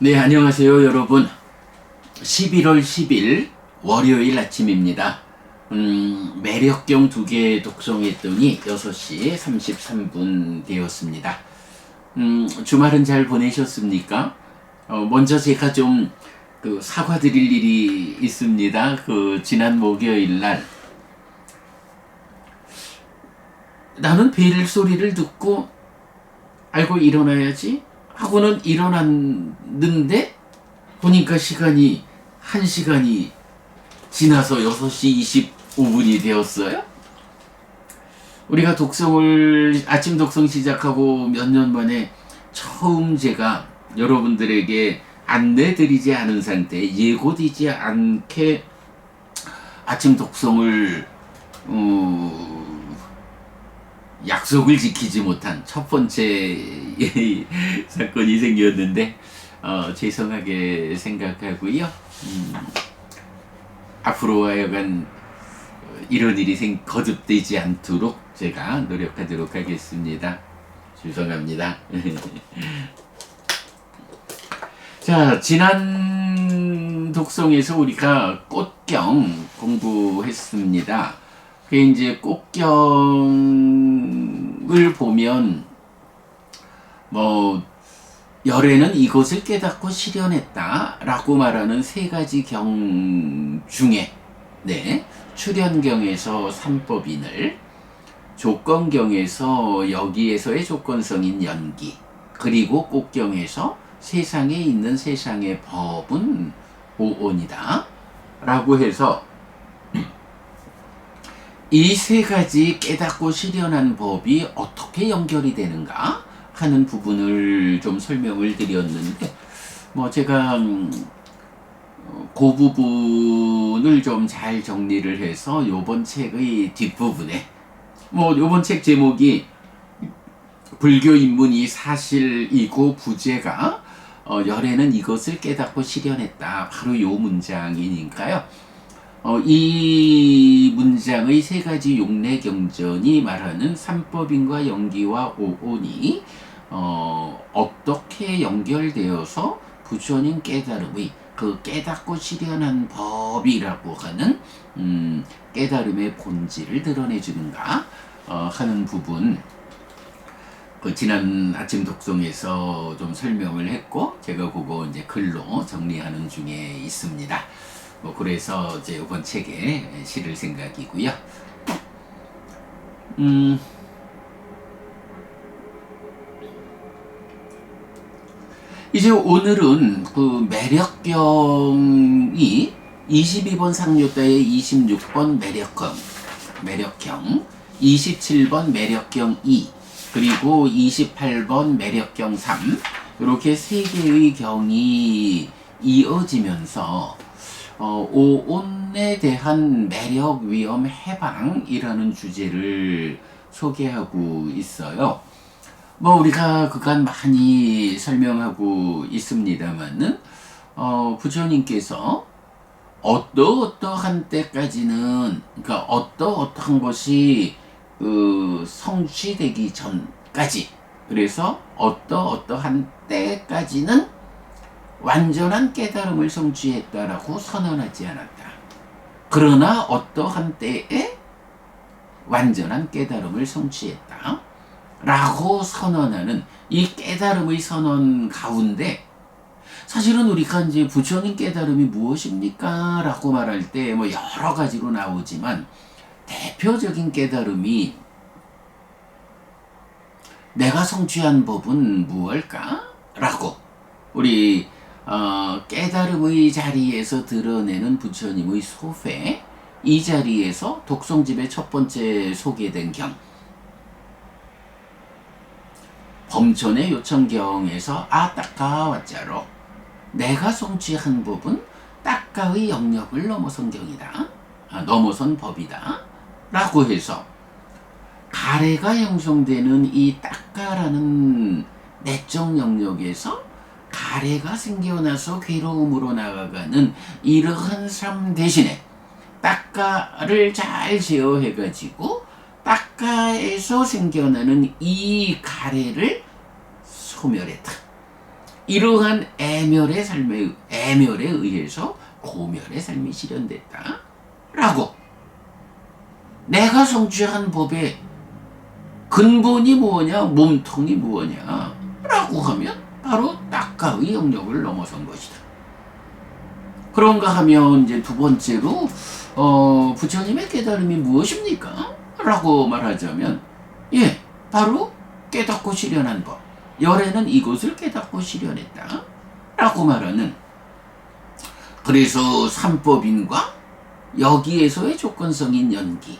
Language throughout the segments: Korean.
네, 안녕하세요, 여러분. 11월 10일 월요일 아침입니다. 매력경 2개 독송했더니 6시 33분 되었습니다. 주말은 잘 보내셨습니까? 먼저 제가 좀 사과드릴 일이 있습니다. 지난 목요일 날 나는 벨 소리를 듣고 알고 일어나야지 하고는 일어났는데 보니까 시간이 1시간이 지나서 6시 25분이 되었어요. 우리가 아침 독성 시작하고 몇 년 만에 처음 제가 여러분들에게 안내드리지 않은 상태에 예고되지 않게 아침 독성을 약속을 지키지 못한 첫 번째 사건이 생겼는데 죄송하게 생각하고요. 앞으로 하여간 이런 일이 거듭되지 않도록 제가 노력하도록 하겠습니다. 죄송합니다. 자, 지난 독송에서 우리가 꽃경 공부했습니다. 이제 꽃경을 보면 열애는 이것을 깨닫고 실현했다라고 말하는 3가지 경 중에 출현경에서 3법인을, 조건경에서 여기에서의 조건성인 연기, 그리고 꽃경에서 세상에 있는 세상의 법은 오온이다 라고 해서 이 3가지 깨닫고 실현한 법이 어떻게 연결이 되는가 하는 부분을 좀 설명을 드렸는데, 제가 그 부분을 좀 잘 정리를 해서 요번 책의 뒷부분에, 요번 책 제목이 불교 인문이 사실이고 부재가 열애는 이것을 깨닫고 실현했다, 바로 요 문장이니까요. 이 문장의 3가지 용례경전이 말하는 삼법인과 연기와 오온이 어떻게 연결되어서 부처님 깨달음의 깨닫고 실현한 법이라고 하는 깨달음의 본질을 드러내주는가 하는 부분, 지난 아침 독송에서 좀 설명을 했고, 제가 그거 이제 글로 정리하는 중에 있습니다. 그래서 이제 이번 책에 실을 생각이고요. 이제 오늘은 매력경이 22번 상류자의 26번 매력경, 27번 매력경 2, 그리고 28번 매력경 3, 이렇게 3개의 경이 이어지면서 오온에 대한 매력, 위험, 해방이라는 주제를 소개하고 있어요. 우리가 그간 많이 설명하고 있습니다만은, 부처님께서 어떠한 때까지는, 그러니까 어떠한 것이 성취되기 전까지, 그래서 어떠한 때까지는 완전한 깨달음을 성취했다라고 선언하지 않았다. 그러나 어떠한 때에 완전한 깨달음을 성취했다 라고 선언하는 이 깨달음의 선언 가운데, 사실은 우리가 이제 부처님 깨달음이 무엇입니까? 라고 말할 때 여러 가지로 나오지만, 대표적인 깨달음이 내가 성취한 법은 무엇일까? 라고 우리 깨달음의 자리에서 드러내는 부처님의 소회, 이 자리에서 독송집의 첫 번째 소개된 경, 범천의 요천경에서 따까 왔자로 내가 성취한 법은 따까의 영역을 넘어선 경이다, 넘어선 법이다 라고 해서 가래가 형성되는 이 따까라는 내적 영역에서 가래가 생겨나서 괴로움으로 나아가는 이러한 삶 대신에 따까를 잘 제어해가지고 따까에서 생겨나는 이 가래를 소멸했다. 이러한 애멸에 의해서 고멸의 삶이 실현됐다. 라고. 내가 성취한 법의 근본이 뭐냐, 몸통이 뭐냐, 라고 하면 바로 낙가의 영역을 넘어선 것이다. 그런가 하면 이제 두 번째로 부처님의 깨달음이 무엇입니까? 라고 말하자면 바로 깨닫고 실현한 법. 열애는 이것을 깨닫고 실현했다. 라고 말하는, 그래서 삼법인과 여기에서의 조건성인 연기,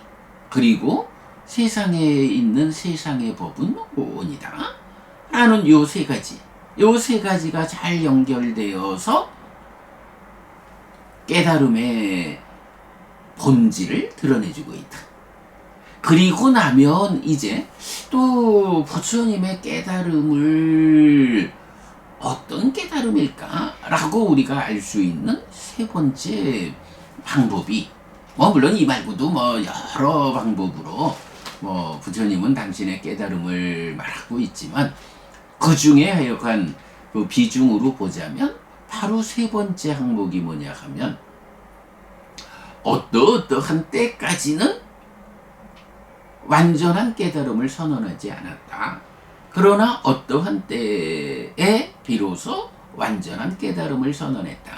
그리고 세상에 있는 세상의 법은 오온이다. 라는 요 세 가지가 잘 연결되어서 깨달음의 본질을 드러내주고 있다. 그리고 나면 이제 또 부처님의 깨달음을 어떤 깨달음일까? 라고 우리가 알 수 있는 세 번째 방법이, 물론 이 말고도 여러 방법으로 부처님은 당신의 깨달음을 말하고 있지만, 그 중에 하여간 그 비중으로 보자면 바로 세 번째 항목이 뭐냐 하면, 어떠한 때까지는 완전한 깨달음을 선언하지 않았다. 그러나 어떠한 때에 비로소 완전한 깨달음을 선언했다.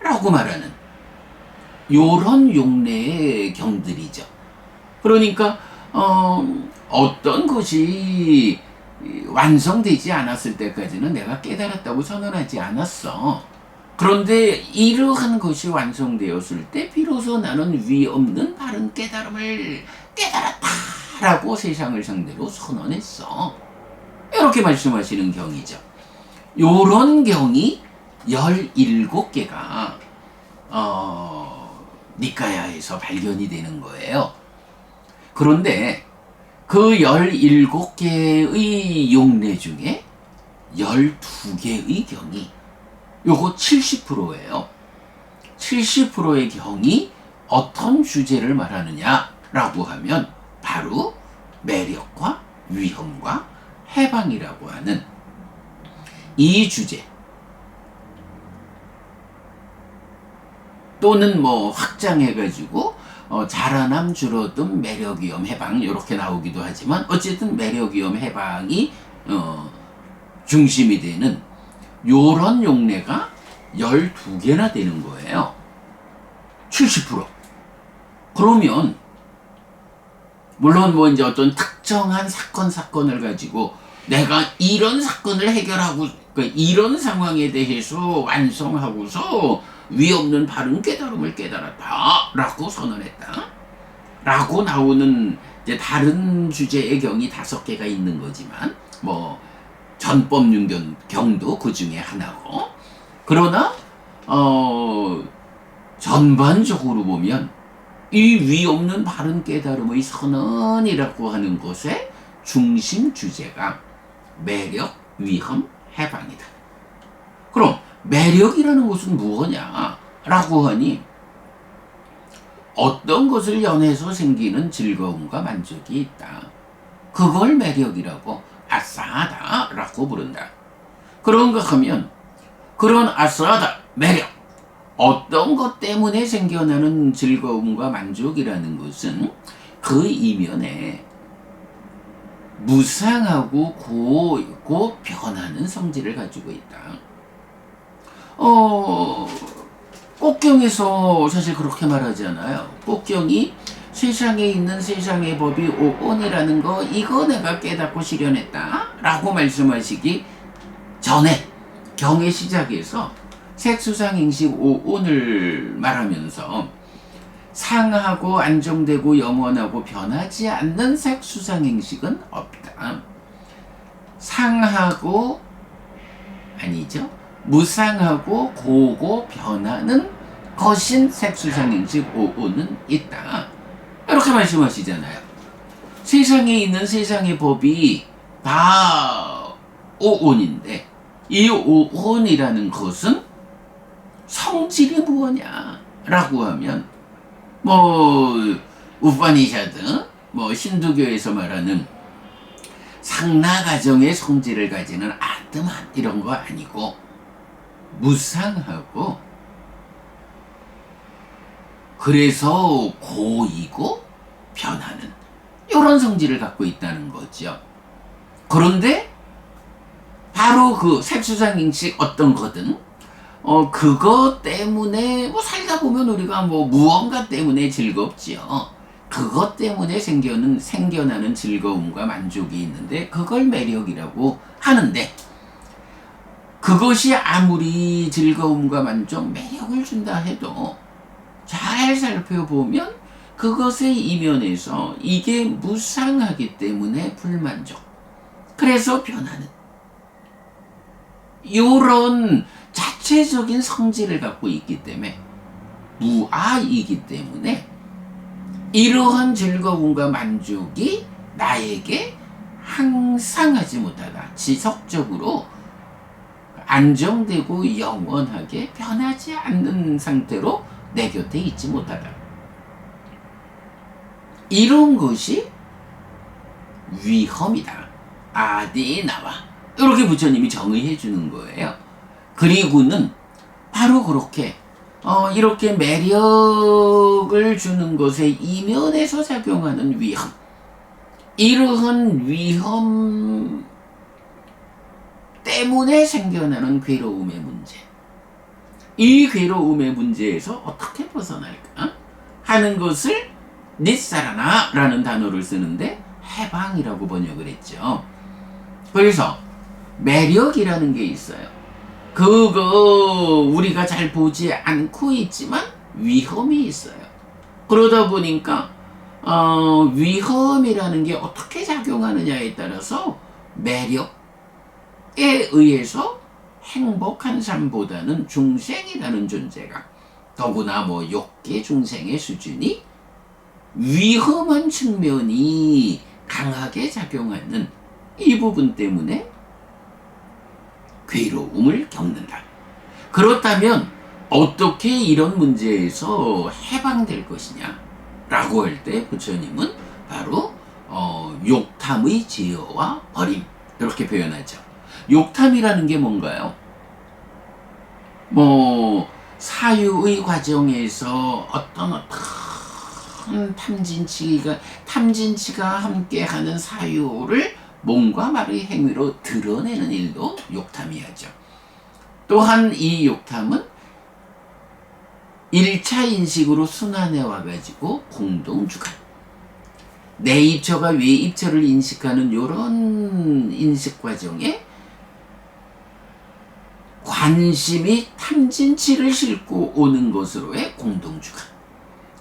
라고 말하는 요런 용례의 경들이죠. 그러니까 어떤 것이 완성되지 않았을 때까지는 내가 깨달았다고 선언하지 않았어. 그런데 이러한 것이 완성되었을 때 비로소 나는 위 없는 바른 깨달음을 깨달았다라고 세상을 상대로 선언했어. 이렇게 말씀하시는 경이죠. 요런 경이 17개가 니카야에서 발견이 되는 거예요. 그런데 그 17개의 용례 중에 12개의 경이 요거 70%예요. 70%의 경이 어떤 주제를 말하느냐라고 하면 바로 매력과 위험과 해방이라고 하는 이 주제, 또는 확장해가지고 자라남, 줄어듦, 매력, 위험, 해방 이렇게 나오기도 하지만, 어쨌든 매력, 위험, 해방이 중심이 되는 요런 용례가 12개나 되는 거예요. 70%. 그러면 물론 이제 어떤 특정한 사건을 가지고 내가 이런 사건을 해결하고 이런 상황에 대해서 완성하고서 위 없는 바른 깨달음을 깨달았다 라고 선언했다 라고 나오는 이제 다른 주제의 경이 5개가 있는 거지만, 전법륜 경도 그 중에 하나고, 그러나 전반적으로 보면 이 위 없는 바른 깨달음의 선언이라고 하는 것의 중심 주제가 매력, 위험, 해방이다. 그럼 매력이라는 것은 무엇냐? 라고 하니, 어떤 것을 연해서 생기는 즐거움과 만족이 있다. 그걸 매력이라고, 아싸하다 라고 부른다. 그런가 하면 그런 아싸하다, 매력, 어떤 것 때문에 생겨나는 즐거움과 만족이라는 것은 그 이면에 무상하고 고있고 변하는 성질을 가지고 있다. 꽃경에서 사실 그렇게 말하잖아요. 꽃경이 세상에 있는 세상의 법이 오온이라는 거, 이거 내가 깨닫고 실현했다 라고 말씀하시기 전에 경의 시작에서 색수상행식 오온을 말하면서 상하고 안정되고 영원하고 변하지 않는 색수상행식은 없다. 상하고, 아니죠, 무상하고 고고 변하는 것인 색수상행식 오온은 있다. 이렇게 말씀하시잖아요. 세상에 있는 세상의 법이 다 오온인데, 이 오온이라는 것은 성질이 무엇냐 라고 하면, 우파니샤드, 힌두교에서 말하는 상나가정의 성질을 가지는 따뜻한 이런 거 아니고 무상하고, 그래서 고이고 변하는 이런 성질을 갖고 있다는 거죠. 그런데 바로 그 색수상행식 어떤 거든 그거 때문에 뭐 살다 보면 우리가 뭐 무언가 때문에 즐겁지요. 그것 때문에 생겨나는 즐거움과 만족이 있는데 그걸 매력이라고 하는데, 그것이 아무리 즐거움과 만족, 매력을 준다 해도 잘 살펴보면 그것의 이면에서 이게 무상하기 때문에 불만족, 그래서 변하는 이런 자체적인 성질을 갖고 있기 때문에, 무아이기 때문에 이러한 즐거움과 만족이 나에게 항상 하지 못하다, 지속적으로 안정되고 영원하게 변하지 않는 상태로 내 곁에 있지 못하다. 이런 것이 위험이다. 아디나와 이렇게 부처님이 정의해 주는 거예요. 그리고는 바로 그렇게 이렇게 매력을 주는 것에 이면에서 작용하는 위험, 이러한 위험 때문에 생겨나는 괴로움의 문제, 이 괴로움의 문제에서 어떻게 벗어날까 하는 것을 니사라나라는 단어를 쓰는데 해방이라고 번역을 했죠. 그래서 매력이라는 게 있어요. 그거 우리가 잘 보지 않고 있지만 위험이 있어요. 그러다 보니까 위험이라는 게 어떻게 작용하느냐에 따라서 매력에 의해서 행복한 삶보다는 중생이라는 존재가, 더구나 뭐 욕계 중생의 수준이 위험한 측면이 강하게 작용하는 이 부분 때문에 괴로움을 겪는다. 그렇다면 어떻게 이런 문제에서 해방될 것이냐 라고 할 때 부처님은 바로 욕탐의 제어와 버림, 이렇게 표현하죠. 욕탐이라는 게 뭔가요? 뭐 사유의 과정에서 어떤 탐진치가 함께하는 사유를 몸과 말의 행위로 드러내는 일도 욕탐이야죠. 또한 이 욕탐은 1차 인식으로 순환해 와가지고 공동주관, 내 입처가 외 입처를 인식하는 이런 인식 과정에 관심이 탐진치를 싣고 오는 것으로의 공동주관.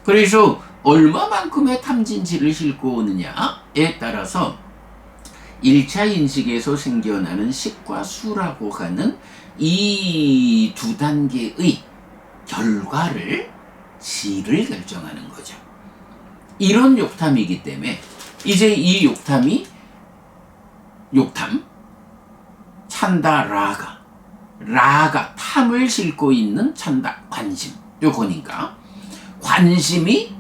그래서 얼마만큼의 탐진치를 싣고 오느냐에 따라서 1차 인식에서 생겨나는 식과 수라고 하는 이 두 단계의 결과를, 질을 결정하는 거죠. 이런 욕탐이기 때문에 이제 이 욕탐, 찬다 라가 탐을 싣고 있는 찬다, 관심, 요거니까 관심이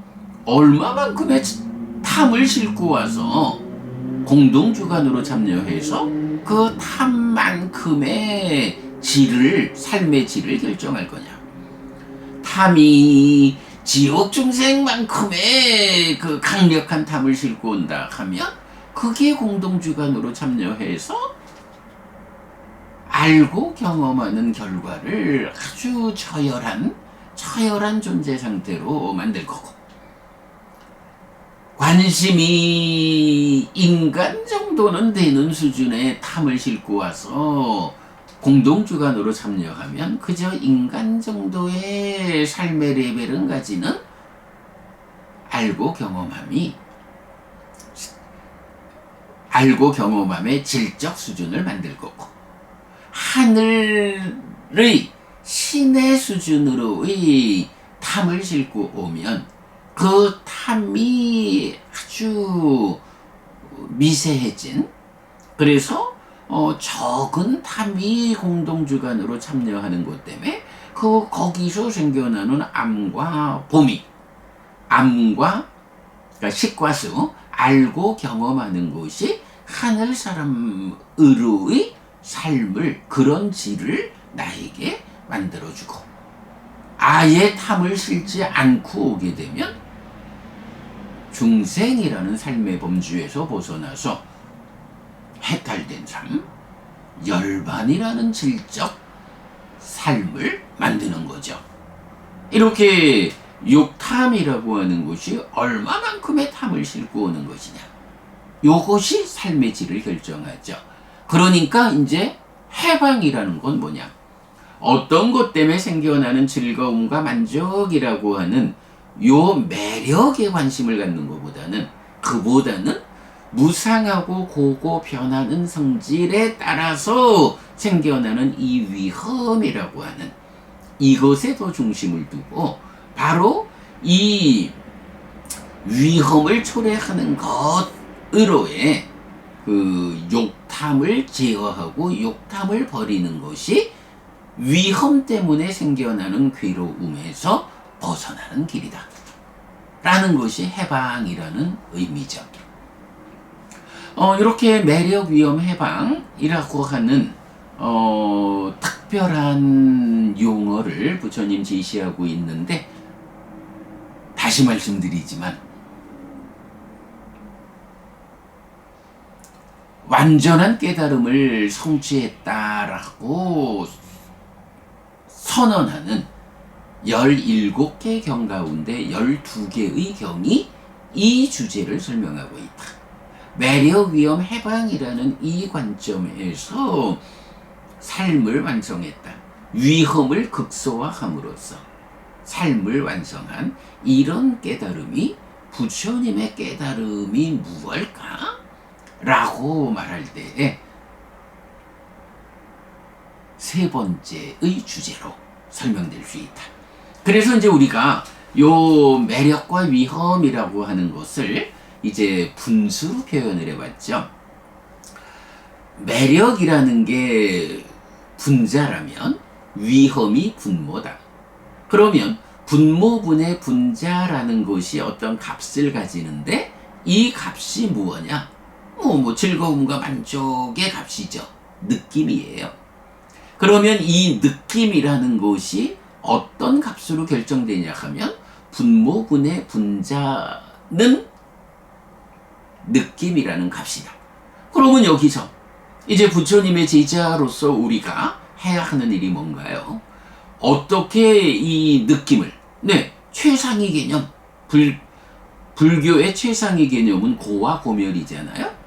얼마만큼의 탐을 싣고 와서 공동주관으로 참여해서 그 탐만큼의 질을, 삶의 질을 결정할 거냐. 탐이 지옥 중생만큼의 그 강력한 탐을 싣고 온다 하면 그게 공동주관으로 참여해서 알고 경험하는 결과를 아주 처열한 존재 상태로 만들 거고, 관심이 인간 정도는 되는 수준의 탐을 싣고 와서 공동주관으로 참여하면 그저 인간 정도의 삶의 레벨은 가지는 알고 경험함의 질적 수준을 만들 거고, 하늘의 신의 수준으로의 탐을 싣고 오면 그 탐이 아주 미세해진, 그래서 적은 탐이 공동주관으로 참여하는 것 때문에 거기서 생겨나는 암과 봄이, 그러니까 식과수, 알고 경험하는 것이 하늘 사람으로의 삶을, 그런 질을 나에게 만들어주고, 아예 탐을 실지 않고 오게 되면 중생이라는 삶의 범주에서 벗어나서 해탈된 삶, 열반이라는 질적 삶을 만드는 거죠. 이렇게 욕탐이라고 하는 것이 얼마만큼의 탐을 싣고 오는 것이냐, 요것이 삶의 질을 결정하죠. 그러니까 이제 해방이라는 건 뭐냐, 어떤 것 때문에 생겨나는 즐거움과 만족이라고 하는 요 매력에 관심을 갖는 것보다는, 그보다는 무상하고 고고 변하는 성질에 따라서 생겨나는 이 위험이라고 하는 이것에 더 중심을 두고, 바로 이 위험을 초래하는 것으로의 그 욕탐을 제어하고 욕탐을 버리는 것이 위험 때문에 생겨나는 괴로움에서 벗어나는 길이다 라는 것이 해방이라는 의미죠. 이렇게 매력, 위험, 해방이라고 하는 특별한 용어를 부처님 제시하고 있는데, 다시 말씀드리지만 완전한 깨달음을 성취했다라고 선언하는 17개 경 가운데 12개의 경이 이 주제를 설명하고 있다. 매력, 위험, 해방이라는 이 관점에서 삶을 완성했다. 위험을 극소화함으로써 삶을 완성한 이런 깨달음이 부처님의 깨달음이 무엇일까? 라고 말할 때에 세 번째의 주제로 설명될 수 있다. 그래서 이제 우리가 요 매력과 위험이라고 하는 것을 이제 분수로 표현을 해봤죠. 매력이라는 게 분자라면 위험이 분모다. 그러면 분모분의 분자라는 것이 어떤 값을 가지는데, 이 값이 무엇냐? 뭐 즐거움과 만족의 값이죠. 느낌이에요. 그러면 이 느낌이라는 것이 어떤 값으로 결정되냐 하면, 분모분의 분자는 느낌이라는 값이다. 그러면 여기서 이제 부처님의 제자로서 우리가 해야 하는 일이 뭔가요? 어떻게 이 느낌을, 최상위 개념, 불교의 최상위 개념은 고와 고멸이잖아요.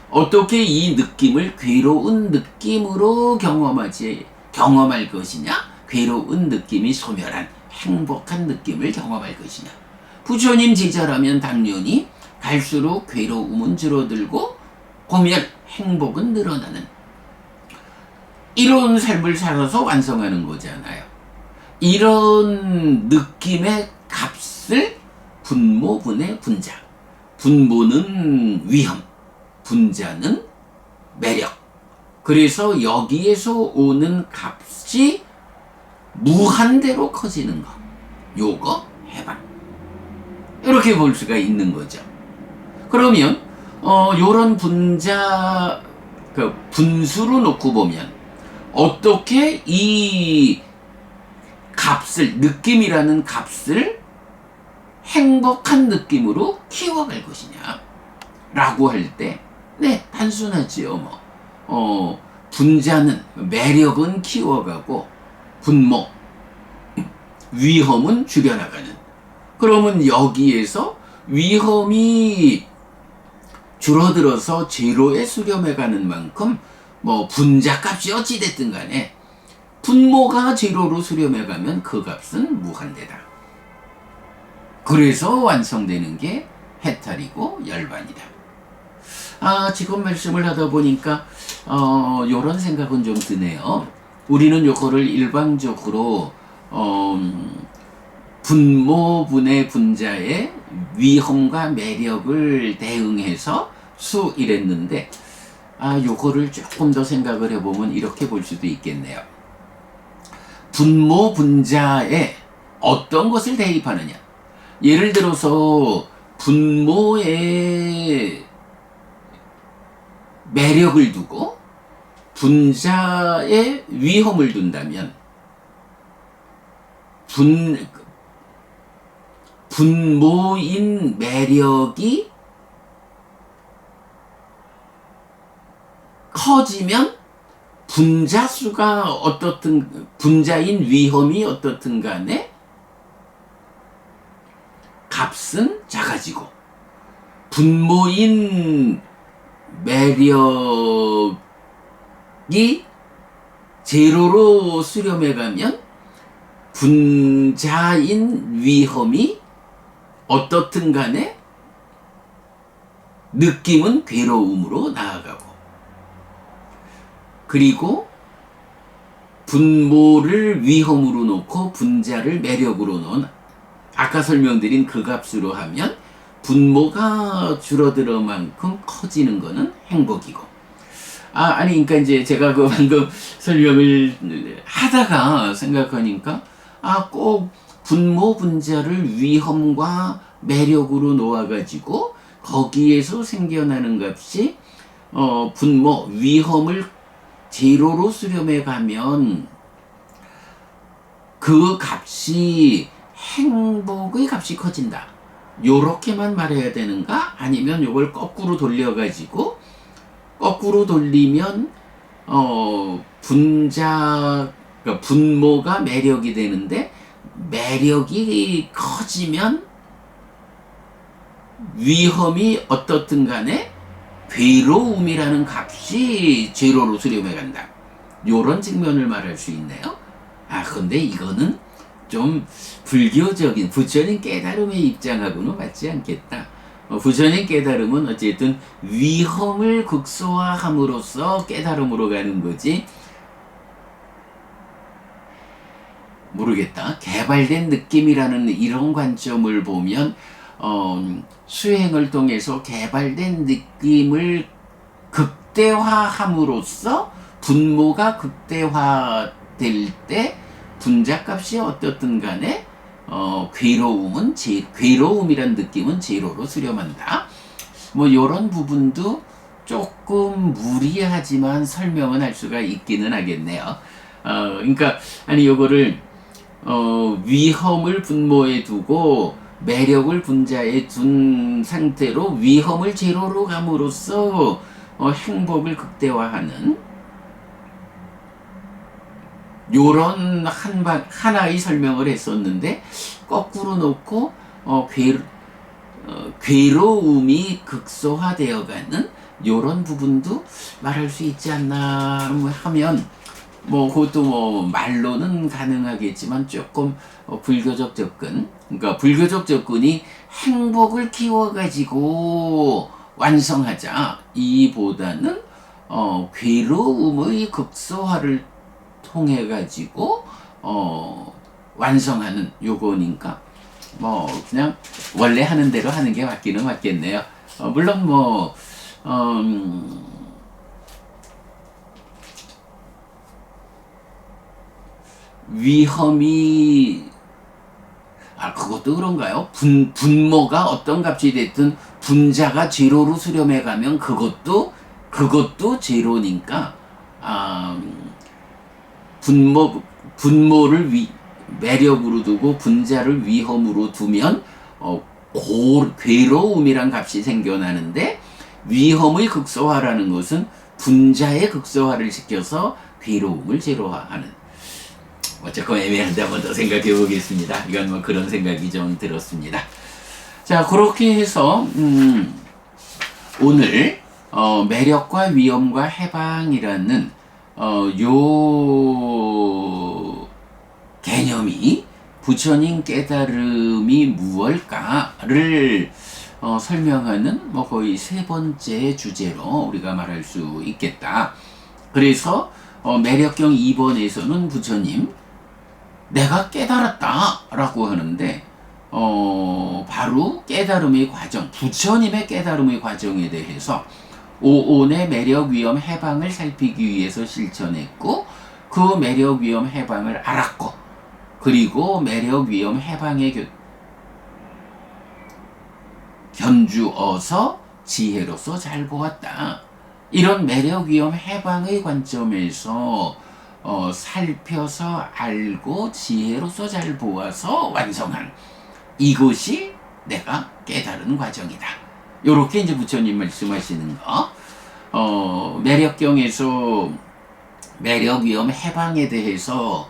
어떻게 이 느낌을 괴로운 느낌으로 경험할 것이냐, 괴로운 느낌이 소멸한 행복한 느낌을 경험할 것이냐. 부처님 제자라면 당연히 갈수록 괴로움은 줄어들고 고멸, 행복은 늘어나는 이런 삶을 살아서 완성하는 거잖아요. 이런 느낌의 값을 분모분의 분자, 분모는 위험, 분자는 매력. 그래서 여기에서 오는 값이 무한대로 커지는 것, 요거 해방. 이렇게 볼 수가 있는 거죠. 그러면 요런 분자, 그 분수로 놓고 보면 어떻게 이 값을, 느낌이라는 값을 행복한 느낌으로 키워갈 것이냐 라고 할 때, 단순하지요. 분자는, 매력은 키워가고 분모, 위험은 줄여나가는. 그러면 여기에서 위험이 줄어들어서 제로에 수렴해가는 만큼 분자값이 어찌됐든 간에 분모가 제로로 수렴해가면 그 값은 무한대다. 그래서 완성되는 게 해탈이고 열반이다. 지금 말씀을 하다 보니까 요런 생각은 좀 드네요. 우리는 요거를 일방적으로 분모분의 분자의 위험과 매력을 대응해서 이랬는데, 요거를 조금 더 생각을 해보면 이렇게 볼 수도 있겠네요. 분모 분자에 어떤 것을 대입하느냐. 예를 들어서 분모에 매력을 두고 분자에 위험을 둔다면 분모인 매력이 커지면 분자수가 어떻든 분자인 위험이 어떻든 간에 값은 작아지고 분모인 매력이 제로로 수렴해 가면 분자인 위험이 어떻든 간에 느낌은 괴로움으로 나아가고, 그리고 분모를 위험으로 놓고 분자를 매력으로 놓은 아까 설명드린 그 값으로 하면 분모가 줄어들어 만큼 커지는 거는 행복이고. 아니, 그러니까 이제 제가 그 방금 설명을 하다가 생각하니까, 꼭 분모 분자를 위험과 매력으로 놓아가지고 거기에서 생겨나는 값이 분모, 위험을 제로로 수렴해 가면 그 값이 행복의 값이 커진다. 요렇게만 말해야 되는가? 아니면 요걸 거꾸로 돌려가지고, 거꾸로 돌리면 그러니까 분모가 매력이 되는데, 매력이 커지면 위험이 어떻든 간에 괴로움이라는 값이 제로로 수렴해 간다. 요런 측면을 말할 수 있네요. 근데 이거는 좀 불교적인 부처님 깨달음의 입장하고는 맞지 않겠다. 부처님 깨달음은 어쨌든 위험을 극소화함으로써 깨달음으로 가는 거지, 모르겠다. 개발된 느낌이라는 이런 관점을 보면 수행을 통해서 개발된 느낌을 극대화함으로써 분모가 극대화될 때 분자값이 어떻든 간에 괴로움이란 느낌은 제로로 수렴한다. 뭐 요런 부분도 조금 무리하지만 설명은 할 수가 있기는 하겠네요. 그러니까 요거를 위험을 분모에 두고 매력을 분자에 둔 상태로 위험을 제로로 감으로써 행복을 극대화하는 요런 하나의 설명을 했었는데, 거꾸로 놓고 괴로움이 극소화되어가는 요런 부분도 말할 수 있지 않나 하면, 그것도 말로는 가능하겠지만 조금 불교적 접근, 그러니까 불교적 접근이 행복을 키워가지고 완성하자 이보다는 괴로움의 극소화를 통해 가지고 완성하는 요거니까 그냥 원래 하는 대로 하는 게 맞기는 맞겠네요. 물론 위험이 그것도 그런가요? 분모가 어떤 값이 됐든 분자가 제로로 수렴해 가면 그것도 제로니까, 분모를 매력으로 두고 분자를 위험으로 두면 괴로움이란 값이 생겨나는데, 위험의 극소화라는 것은 분자의 극소화를 시켜서 괴로움을 제로화하는, 조금 애매한데 한번 더 생각해 보겠습니다. 이건 그런 생각이 좀 들었습니다. 자, 그렇게 해서 오늘 매력과 위험과 해방이라는 요 개념이 부처님 깨달음이 무엇일까를 설명하는 거의 세 번째 주제로 우리가 말할 수 있겠다. 그래서 매력경 2번에서는 부처님 내가 깨달았다 라고 하는데, 바로 깨달음의 과정, 부처님의 깨달음의 과정에 대해서 오온의 매력, 위험, 해방을 살피기 위해서 실천했고, 그 매력, 위험, 해방을 알았고, 그리고 매력, 위험, 해방에 견주어서 지혜로서 잘 보았다. 이런 매력, 위험, 해방의 관점에서 살펴서 알고 지혜로서 잘 보아서 완성한 이것이 내가 깨달은 과정이다. 요렇게 이제 부처님 말씀하시는 거. 매력경에서 매력, 위험, 해방에 대해서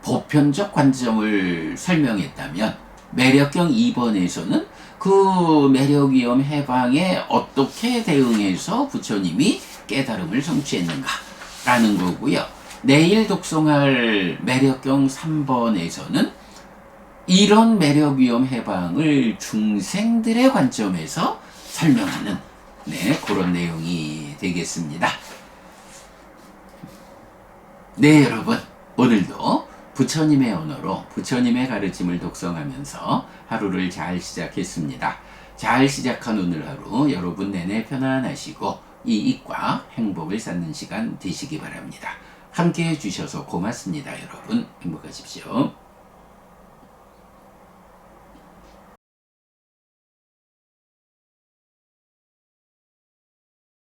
보편적 관점을 설명했다면 매력경 2번에서는 그 매력, 위험, 해방에 어떻게 대응해서 부처님이 깨달음을 성취했는가 라는 거고요. 내일 독송할 매력경 3번에서는 이런 매력, 위험, 해방을 중생들의 관점에서 설명하는 그런 내용이 되겠습니다. 네, 여러분, 오늘도 부처님의 언어로 부처님의 가르침을 독성하면서 하루를 잘 시작했습니다. 잘 시작한 오늘 하루 여러분 내내 편안하시고 이익과 행복을 쌓는 시간 되시기 바랍니다. 함께 해주셔서 고맙습니다. 여러분 행복하십시오.